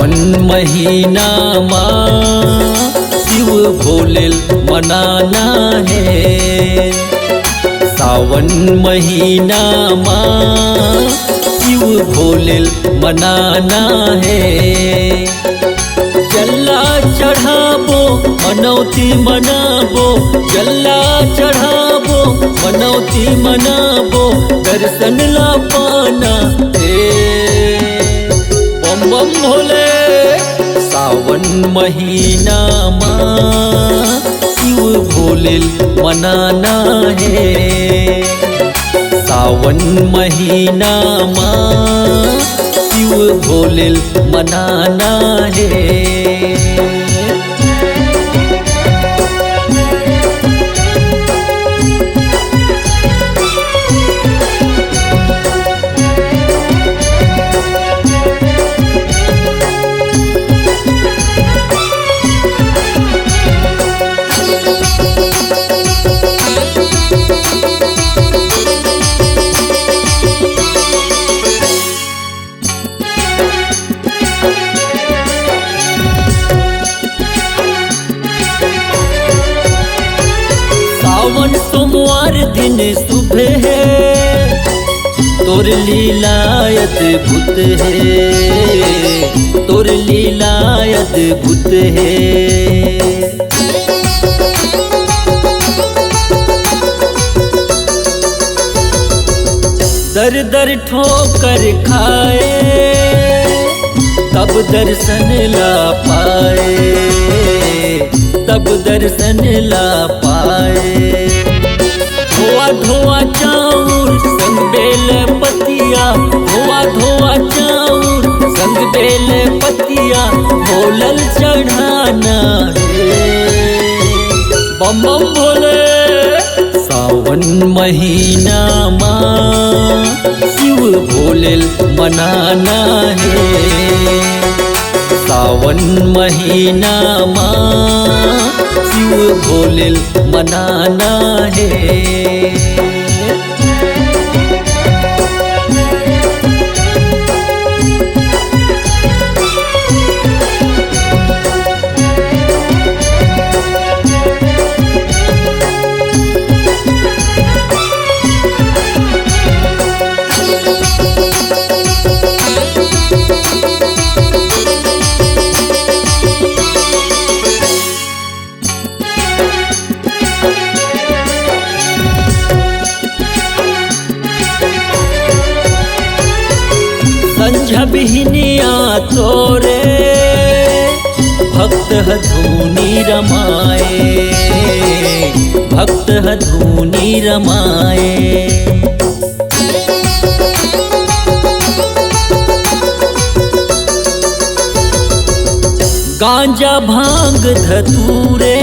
सावन महीना शिव भोलेल मनाना है। सावन महीना शिव भोलेल मनाना है। जल्ला चढ़ाबो मनौती मनाबो, जल्ला चढ़ाबो मनौती मनाबो, दर्शन ला पाना है। बम बम भोले। सावन महीना शिव भोलेल मनाना है। सावन महीना शिव भोलेल मनाना है। सावन सोमवार दिन सुबह है, तोर लीला अद्भुत है, तोर लीला अद्भुत है। दर दर ठोकर खाए तब दर्शन ला पाए, तब दर्शन ला पाए। धोआ धोआ चाउर संग बेल पतिया, धोआ धोआ चाउर संग बेल पतिया, भोलल चढ़ाना है। बम बम भोले। सावन महीना शिव भोलेल मनाना है। सावन महीना शिव भोलेल मनाना है। संझा बिहनिया तोरे भक्त धूनी रमाए, भक्त धूनी रमाए। गांजा भांग धतूरे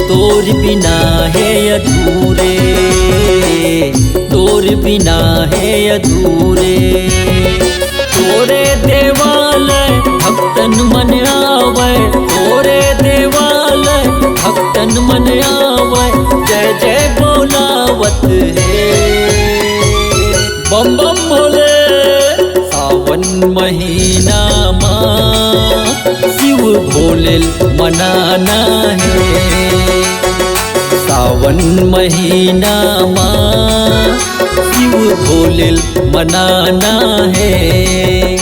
तोर बिना है अधूरे, तोर बिना है अधूरे। तोरे देवालय भक्तन मन आवे, तोरे देवालय भक्तन मन आवे, जय जय बोलावत है। बम बम भोले। सावन महीना शिव भोलेल मनाना है। सावन महीना शिव भोलेल मनाना है।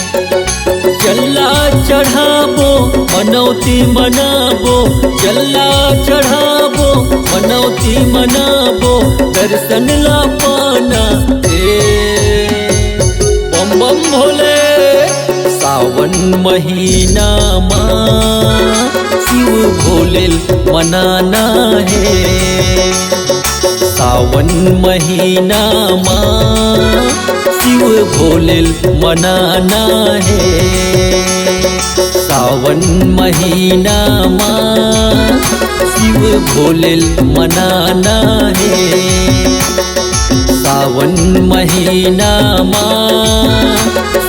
जल्ला चढ़ाबो मनौती मनाबो, जल्ला चढ़ाबो मनौती मनाबो, दर्शन ला पाना है। बम बम भोले। सावन महीना शिव भोलेल मनाना है। सावन महीना शिव भोलेल मनाना है। सावन महीना शिव भोलेल मनाना है। सावन महीना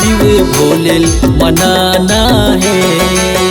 शिव भोलेल मनाना है।